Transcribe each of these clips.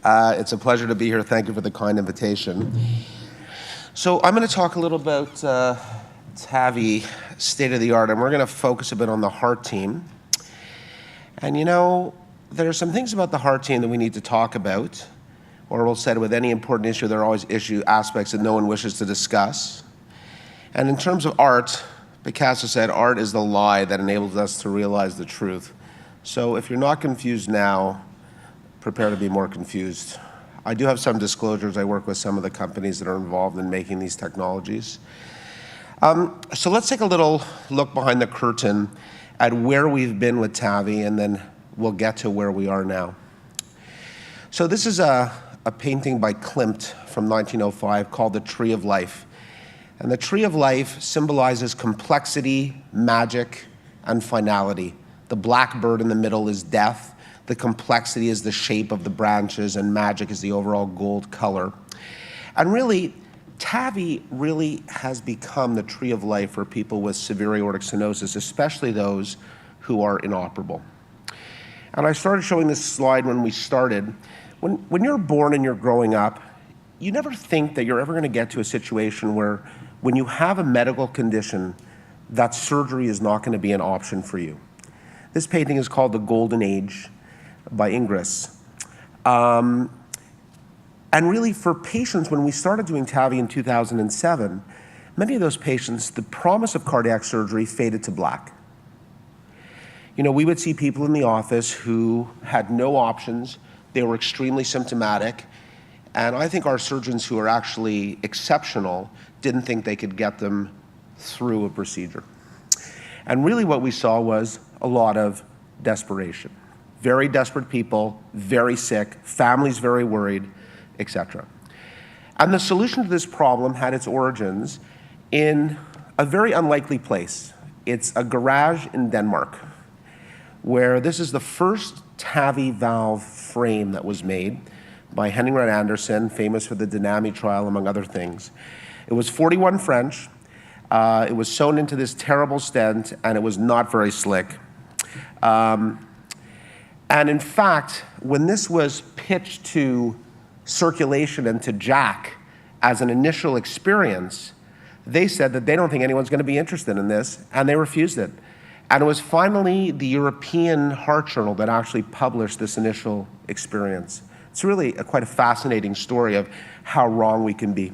It's a pleasure to be here. Thank you for the kind invitation. So I'm going to talk a little about TAVI, state of the art, and we're going to focus a bit on the heart team. And you know, there are some things about the heart team that we need to talk about, or we'll say with any important issue, there are always issue aspects that no one wishes to discuss. And in terms of art, Picasso said, art is the lie that enables us to realize the truth. So if you're not confused now, prepare to be more confused. I do have some disclosures. I work with some of the companies that are involved in making these technologies. So let's take a little look behind the curtain at where we've been with TAVI, and then we'll get to where we are now. So this is a painting by Klimt from 1905 called The Tree of Life. And the Tree of Life symbolizes complexity, magic, and finality. The black bird in the middle is death. The complexity is the shape of the branches, and magic is the overall gold color. And really, TAVI really has become the tree of life for people with severe aortic stenosis, especially those who are inoperable. And I started showing this slide when we started. When you're born and you're growing up, you never think that you're ever going to get to a situation where when you have a medical condition, that surgery is not going to be an option for you. This painting is called The Golden Age by Ingres. And really for patients, when we started doing TAVI in 2007, many of those patients, the promise of cardiac surgery faded to black. You know, we would see people in the office who had no options. They were extremely symptomatic. And I think our surgeons, who are actually exceptional, didn't think they could get them through a procedure. And really what we saw was a lot of desperation. Very desperate people, very sick, families very worried, etc. And the solution to this problem had its origins in a very unlikely place. It's a garage in Denmark, where this is the first TAVI valve frame that was made by Henning Andersen, famous for the Dynami trial, among other things. It was 41 French. It was sewn into this terrible stent, and it was not very slick. And in fact, when this was pitched to circulation and to JACC as an initial experience, they said that they don't think anyone's going to be interested in this, and they refused it. And it was finally the European Heart Journal that actually published this initial experience. It's really quite a fascinating story of how wrong we can be.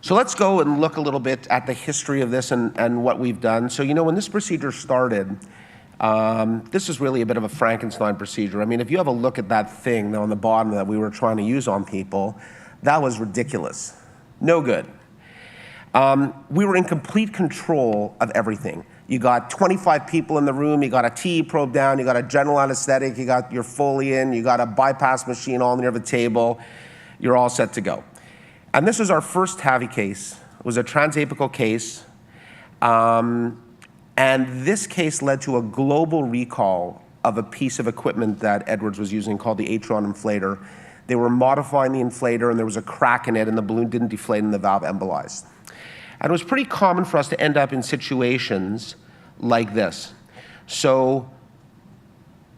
So let's go and look a little bit at the history of this and what we've done. So, you know, when this procedure started, this is really a bit of a Frankenstein procedure. I mean, if you have a look at that thing on the bottom that we were trying to use on people, that was ridiculous. No good. We were in complete control of everything. You got 25 people in the room, you got a TE probe down, you got a general anesthetic, you got your Foley in, you got a bypass machine all near the table, you're all set to go. And this was our first TAVI case. It was a transapical case. And this case led to a global recall of a piece of equipment that Edwards was using called the Atrion inflator. They were modifying the inflator, and there was a crack in it, and the balloon didn't deflate, and the valve embolized. And it was pretty common for us to end up in situations like this. So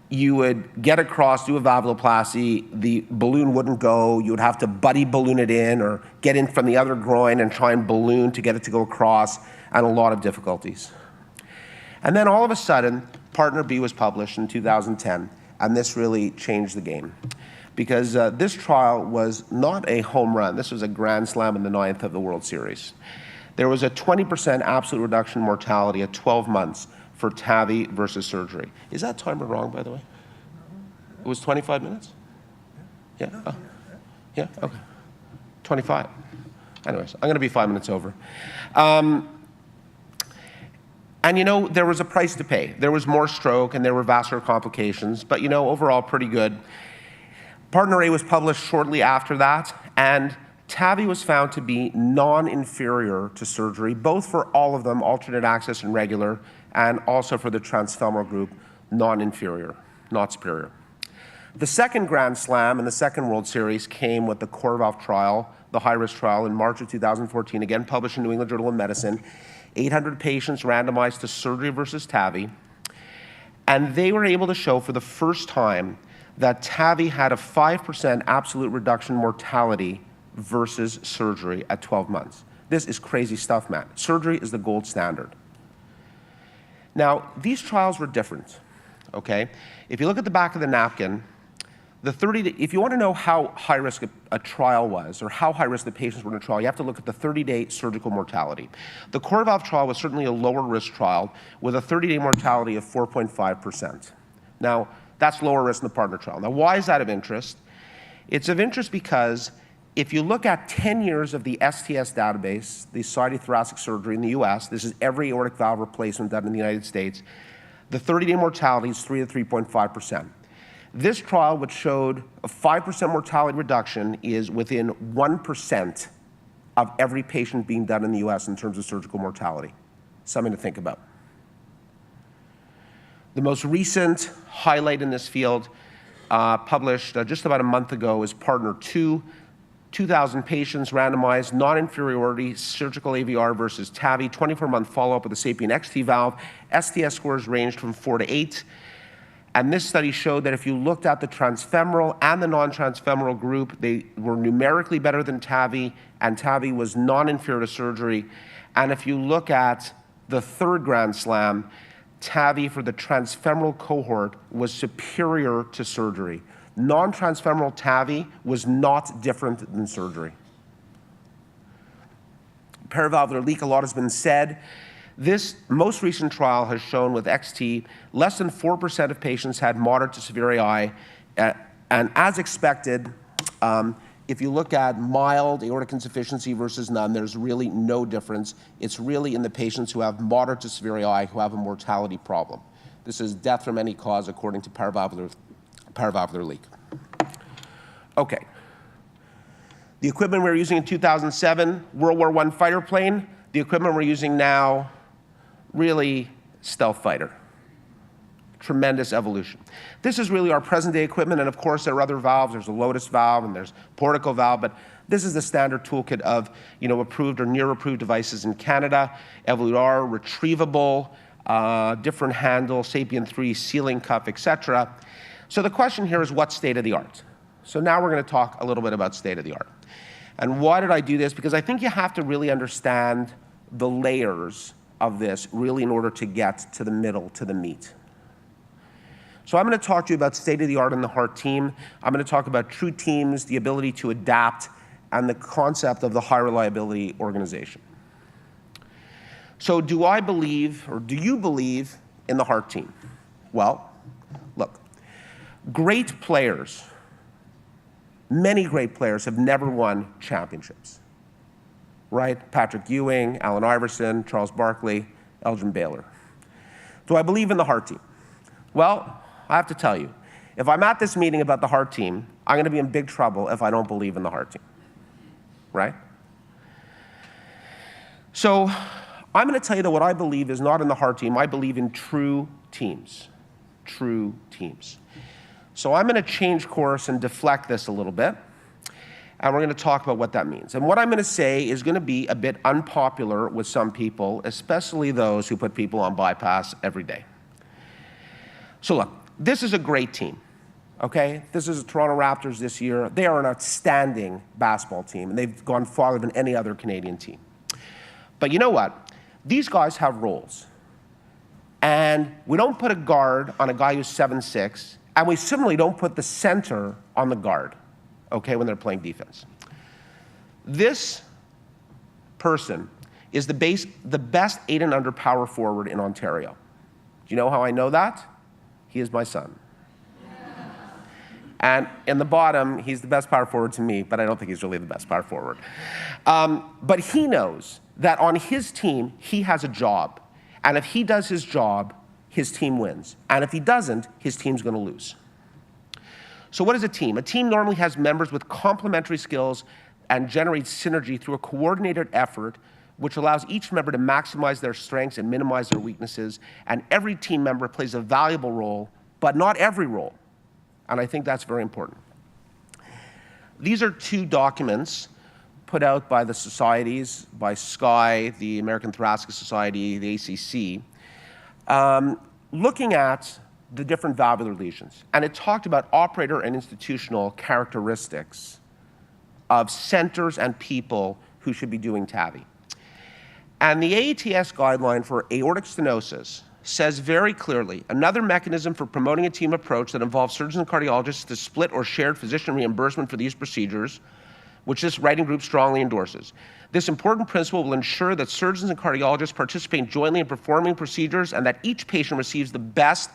you would get across, do a valvuloplasty, the balloon wouldn't go, you would have to buddy balloon it in or get in from the other groin and try and balloon to get it to go across, and a lot of difficulties. And then all of a sudden, Partner B was published in 2010, and this really changed the game. Because this trial was not a home run, this was a grand slam in the 9th of the World Series. There was a 20% absolute reduction in mortality at 12 months for TAVI versus surgery. Is that timer wrong, by the way? It was 25 minutes? Yeah? Oh. Yeah? Okay. 25. Anyways, I'm going to be 5 minutes over. And you know, there was a price to pay. There was more stroke and there were vascular complications, but you know, overall pretty good. Partner A was published shortly after that, and TAVI was found to be non-inferior to surgery, both for all of them, alternate access and regular, and also for the transfemoral group, non-inferior, not superior. The second Grand Slam and the second World Series came with the CoreValve trial, the high-risk trial in March of 2014, again published in New England Journal of Medicine. 800 patients randomized to surgery versus TAVI, and they were able to show for the first time that TAVI had a 5% absolute reduction in mortality versus surgery at 12 months. This is crazy stuff, man. Surgery is the gold standard. Now, these trials were different, okay? If you look at the back of the napkin, if you want to know how high risk a trial was, or how high risk the patients were in a trial, you have to look at the 30-day surgical mortality. The CoreValve trial was certainly a lower risk trial with a 30-day mortality of 4.5%. Now, that's lower risk than the partner trial. Now, why is that of interest? It's of interest because if you look at 10 years of the STS database, the Society of Thoracic Surgery in the US, this is every aortic valve replacement done in the United States, the 30-day mortality is 3 to 3.5%. This trial, which showed a 5% mortality reduction, is within 1% of every patient being done in the US in terms of surgical mortality. Something to think about. The most recent highlight in this field, published just about a month ago, is Partner 2, 2,000 patients randomized, non-inferiority, surgical AVR versus TAVI, 24-month follow-up with the SAPIEN XT valve. STS scores ranged from 4 to 8. And this study showed that if you looked at the transfemoral and the non-transfemoral group, they were numerically better than TAVI, and TAVI was non-inferior to surgery. And if you look at the third Grand Slam, TAVI for the transfemoral cohort was superior to surgery. Non-transfemoral TAVI was not different than surgery. Paravalvular leak, a lot has been said. This most recent trial has shown with XT, less than 4% of patients had moderate to severe AI, and as expected, if you look at mild aortic insufficiency versus none, there's really no difference. It's really in the patients who have moderate to severe AI who have a mortality problem. This is death from any cause according to paravalvular leak. Okay. The equipment we were using in 2007, World War I fighter plane. The equipment we're using now, really stealth fighter. Tremendous evolution. This is really our present day equipment, and of course there are other valves. There's a Lotus valve and there's Portico valve, but this is the standard toolkit of approved or near approved devices in Canada. Evolut R, retrievable, different handle, SAPIEN 3, sealing cuff, etc. So the question here is what's state of the art? So now we're going to talk a little bit about state of the art. And why did I do this? Because I think you have to really understand the layers of this really in order to get to the middle, to the meat. So I'm going to talk to you about state of the art in the heart team. I'm going to talk about true teams, the ability to adapt, and the concept of the high reliability organization. So do I believe, or do you believe in the heart team? Well, look, great players, many great players have never won championships. Right? Patrick Ewing, Allen Iverson, Charles Barkley, Elgin Baylor. Do I believe in the heart team? Well, I have to tell you, if I'm at this meeting about the heart team, I'm going to be in big trouble if I don't believe in the heart team. Right? So I'm going to tell you that what I believe is not in the heart team. I believe in true teams. True teams. So I'm going to change course and deflect this a little bit. And we're going to talk about what that means. And what I'm going to say is going to be a bit unpopular with some people, especially those who put people on bypass every day. So look, this is a great team, okay? This is the Toronto Raptors this year. They are an outstanding basketball team, and they've gone farther than any other Canadian team. But you know what? These guys have roles. And we don't put a guard on a guy who's 7'6", and we similarly don't put the center on the guard. Okay, when they're playing defense. This person is the best 8 and under power forward in Ontario. Do you know how I know that? He is my son. And in the bottom, he's the best power forward to me, but I don't think he's really the best power forward. But he knows that on his team, he has a job. And if he does his job, his team wins. And if he doesn't, his team's going to lose. So what is a team? A team normally has members with complementary skills and generates synergy through a coordinated effort which allows each member to maximize their strengths and minimize their weaknesses. And every team member plays a valuable role, but not every role. And I think that's very important. These are 2 documents put out by the societies, by SCI, the American Thoracic Society, the ACC, looking at the different valvular lesions. And it talked about operator and institutional characteristics of centers and people who should be doing TAVI. And the AATS guideline for aortic stenosis says very clearly, another mechanism for promoting a team approach that involves surgeons and cardiologists to split or shared physician reimbursement for these procedures, which this writing group strongly endorses. This important principle will ensure that surgeons and cardiologists participate jointly in performing procedures and that each patient receives the best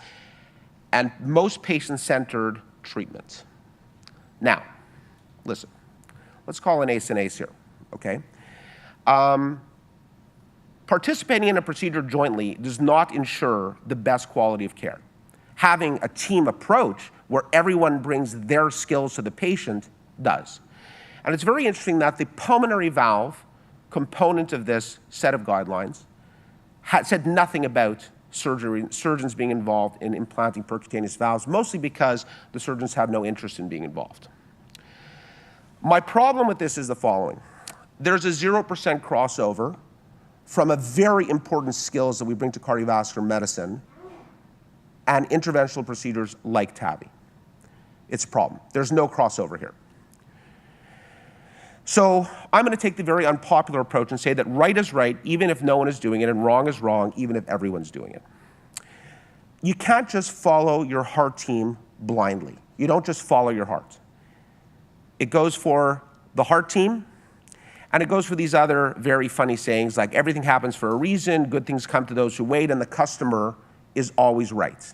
and most patient-centered treatment. Now, listen, let's call an ace here, okay? Participating in a procedure jointly does not ensure the best quality of care. Having a team approach where everyone brings their skills to the patient does. And it's very interesting that the pulmonary valve component of this set of guidelines said nothing about surgeons being involved in implanting percutaneous valves, mostly because the surgeons had no interest in being involved. My problem with this is the following. There's a 0% crossover from a very important skills that we bring to cardiovascular medicine and interventional procedures like TAVI. It's a problem. There's no crossover here. So I'm going to take the very unpopular approach and say that right is right, even if no one is doing it, and wrong is wrong, even if everyone's doing it. You can't just follow your heart team blindly. You don't just follow your heart. It goes for the heart team, and it goes for these other very funny sayings like everything happens for a reason, good things come to those who wait, and the customer is always right.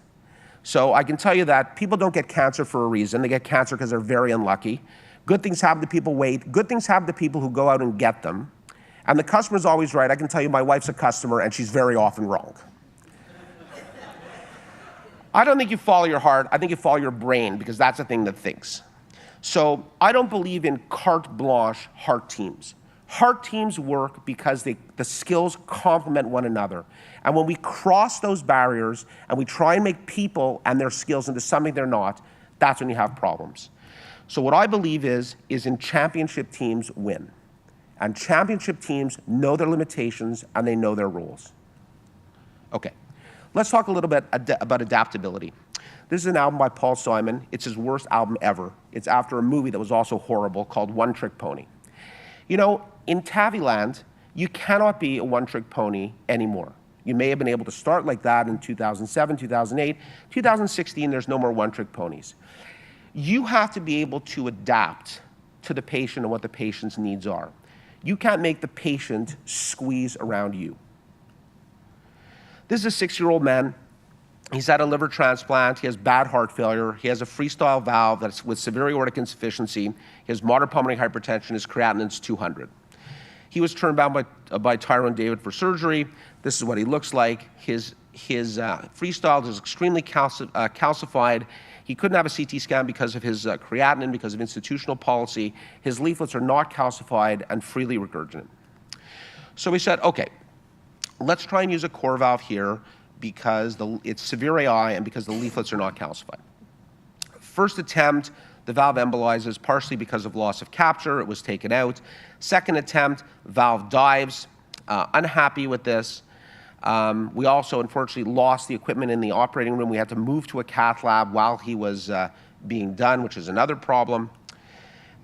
So I can tell you that people don't get cancer for a reason. They get cancer because they're very unlucky. Good things happen to people who wait. Good things happen to people who go out and get them. And the customer's always right. I can tell you my wife's a customer, and she's very often wrong. I don't think you follow your heart. I think you follow your brain, because that's the thing that thinks. So I don't believe in carte blanche heart teams. Heart teams work because the skills complement one another. And when we cross those barriers and we try and make people and their skills into something they're not, that's when you have problems. So what I believe is in championship teams win. And championship teams know their limitations and they know their rules. Okay, let's talk a little bit about adaptability. This is an album by Paul Simon. It's his worst album ever. It's after a movie that was also horrible called One Trick Pony. You know, in TAVI land, you cannot be a one-trick pony anymore. You may have been able to start like that in 2007, 2008. 2016, there's no more one-trick ponies. You have to be able to adapt to the patient and what the patient's needs are. You can't make the patient squeeze around you. This is a 6-year-old man. He's had a liver transplant. He has bad heart failure. He has a freestyle valve that's with severe aortic insufficiency. He has moderate pulmonary hypertension. His creatinine's 200. He was turned down by Tyrone David for surgery. This is what he looks like. His freestyle is extremely calcified. He couldn't have a CT scan because of his creatinine, because of institutional policy. His leaflets are not calcified and freely regurgitant. So we said, okay, let's try and use a core valve here because it's severe AI and because the leaflets are not calcified. First attempt, the valve embolizes partially because of loss of capture. It was taken out. Second attempt, valve dives. Unhappy with this. We also, unfortunately, lost the equipment in the operating room. We had to move to a cath lab while he was being done, which is another problem.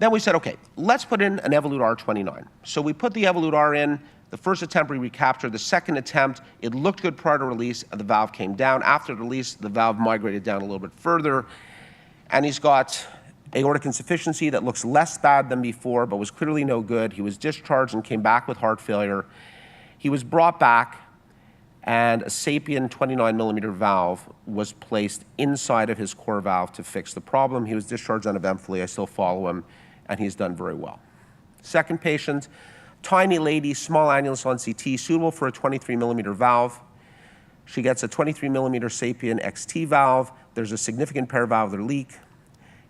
Then we said, okay, let's put in an Evolut R29. So we put the Evolut R in. The first attempt we recaptured. The second attempt, it looked good prior to release. The valve came down. After release, the valve migrated down a little bit further. And he's got aortic insufficiency that looks less bad than before, but was clearly no good. He was discharged and came back with heart failure. He was brought back, and a Sapien 29mm valve was placed inside of his core valve to fix the problem. He was discharged uneventfully. I still follow him, and he's done very well. Second patient, tiny lady, small annulus on CT, suitable for a 23mm valve. She gets a 23mm Sapien XT valve. There's a significant paravalvular leak.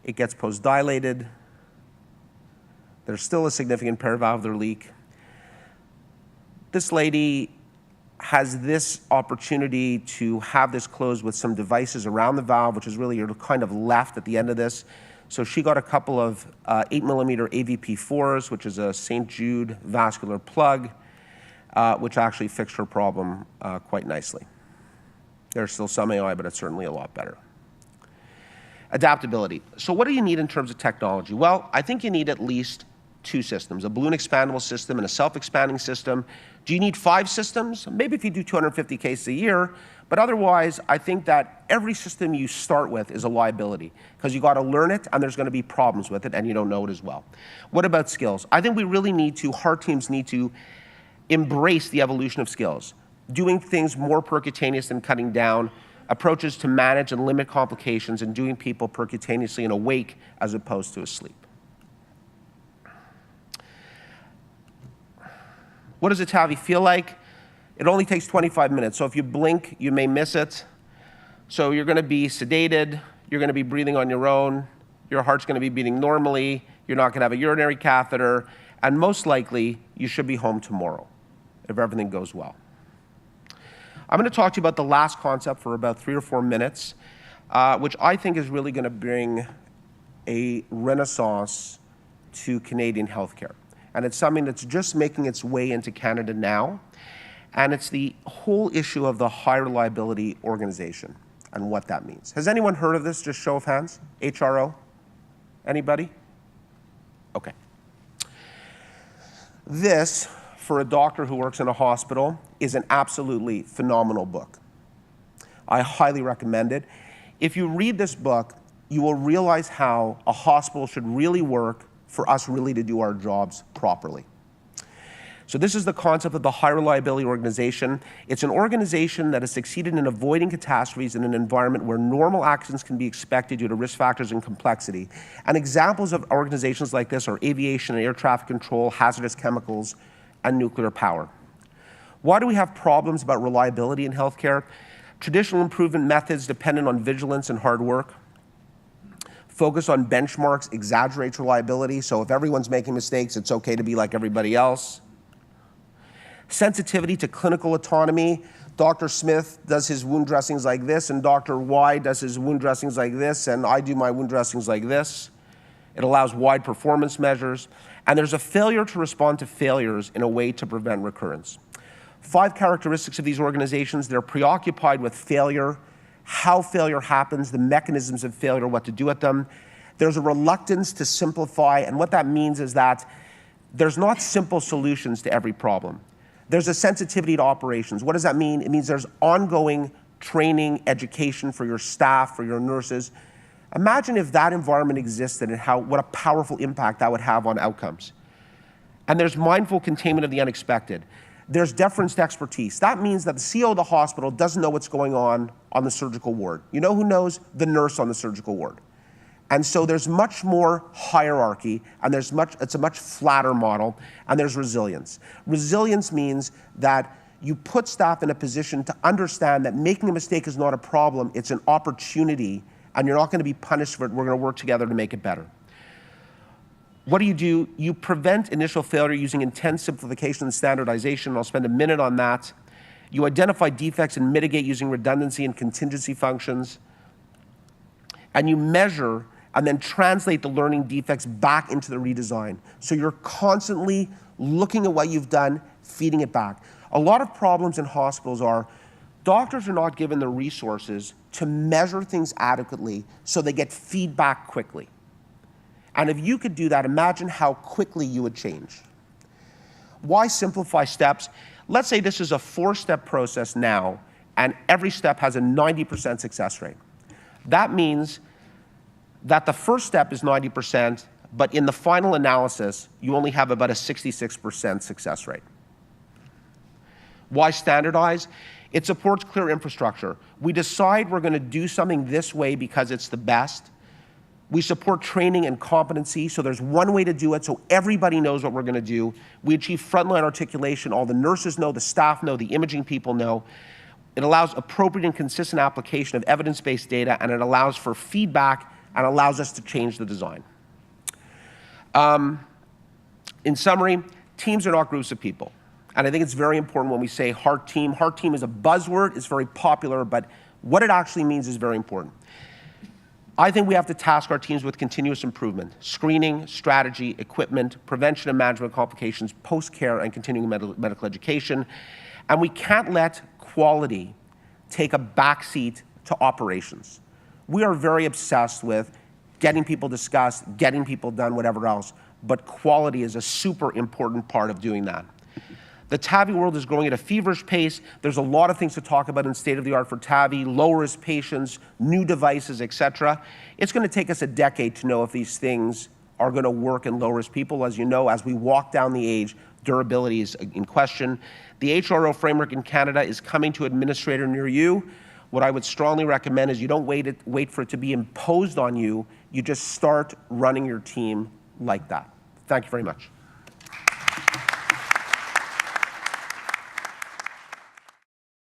It gets post-dilated. There's still a significant paravalvular leak. This lady has this opportunity to have this closed with some devices around the valve, which is really you're kind of left at the end of this. So she got a couple of 8mm AVP4s, which is a St. Jude vascular plug, which actually fixed her problem quite nicely. There's still some AI, but it's certainly a lot better. Adaptability. So what do you need in terms of technology? Well, I think you need at least 2 systems, a balloon expandable system and a self-expanding system. Do you need 5 systems? Maybe if you do 250 cases a year, but otherwise, I think that every system you start with is a liability because you got to learn it and there's going to be problems with it and you don't know it as well. What about skills? I think we really need to, heart teams need to embrace the evolution of skills, doing things more percutaneous than cutting down, approaches to manage and limit complications, and doing people percutaneously and awake as opposed to asleep. What does a TAVI feel like? It only takes 25 minutes, so if you blink, you may miss it. So you're going to be sedated, you're going to be breathing on your own, your heart's going to be beating normally, you're not going to have a urinary catheter, and most likely, you should be home tomorrow if everything goes well. I'm going to talk to you about the last concept for about 3 or 4 minutes, which I think is really going to bring a renaissance to Canadian healthcare. And it's something that's just making its way into Canada now. And it's the whole issue of the high reliability organization and what that means. Has anyone heard of this? Just show of hands. HRO? Anybody? Okay. This, for a doctor who works in a hospital, is an absolutely phenomenal book. I highly recommend it. If you read this book, you will realize how a hospital should really work for us really to do our jobs properly. So this is the concept of the high reliability organization. It's an organization that has succeeded in avoiding catastrophes in an environment where normal accidents can be expected due to risk factors and complexity. And examples of organizations like this are aviation and air traffic control, hazardous chemicals, and nuclear power. Why do we have problems about reliability in healthcare? Traditional improvement methods dependent on vigilance and hard work. Focus on benchmarks exaggerates reliability, so if everyone's making mistakes, it's okay to be like everybody else. Sensitivity to clinical autonomy. Dr. Smith does his wound dressings like this, and Dr. Y does his wound dressings like this, and I do my wound dressings like this. It allows wide performance measures, and there's a failure to respond to failures in a way to prevent recurrence. 5 characteristics of these organizations: they're preoccupied with failure, how failure happens, the mechanisms of failure, what to do with them. There's a reluctance to simplify, and what that means is that there's not simple solutions to every problem. There's a sensitivity to operations. What does that mean? It means there's ongoing training, education for your staff, for your nurses. Imagine if that environment existed and what a powerful impact that would have on outcomes. And there's mindful containment of the unexpected. There's deference to expertise. That means that the CEO of the hospital doesn't know what's going on the surgical ward. You know who knows? The nurse on the surgical ward. And so there's much more hierarchy, and it's a much flatter model, and there's resilience. Resilience means that you put staff in a position to understand that making a mistake is not a problem, it's an opportunity, and you're not going to be punished for it. We're going to work together to make it better. What do? You prevent initial failure using intense simplification and standardization. I'll spend a minute on that. You identify defects and mitigate using redundancy and contingency functions. And you measure and then translate the learning defects back into the redesign. So you're constantly looking at what you've done, feeding it back. A lot of problems in hospitals are doctors are not given the resources to measure things adequately so they get feedback quickly. And if you could do that, imagine how quickly you would change. Why simplify steps? Let's say this is a 4-step process now, and every step has a 90% success rate. That means that the first step is 90%, but in the final analysis, you only have about a 66% success rate. Why standardize? It supports clear infrastructure. We decide we're going to do something this way because it's the best. We support training and competency, so there's one way to do it, so everybody knows what we're going to do. We achieve frontline articulation. All the nurses know, the staff know, the imaging people know. It allows appropriate and consistent application of evidence-based data, and it allows for feedback and allows us to change the design. In summary, teams are not groups of people. And I think it's very important when we say heart team. Heart team is a buzzword, it's very popular, but what it actually means is very important. I think we have to task our teams with continuous improvement, screening, strategy, equipment, prevention and management of complications, post-care, and continuing medical education. And we can't let quality take a backseat to operations. We are very obsessed with getting people discussed, getting people done, whatever else, but quality is a super important part of doing that. The TAVI world is growing at a feverish pace. There's a lot of things to talk about in state-of-the-art for TAVI, low-risk patients, new devices, et cetera. It's going to take us a decade to know if these things are going to work in low-risk people. As you know, as we walk down the age, durability is in question. The HRO framework in Canada is coming to administrator near you. What I would strongly recommend is you don't wait for it to be imposed on you. You just start running your team like that. Thank you very much.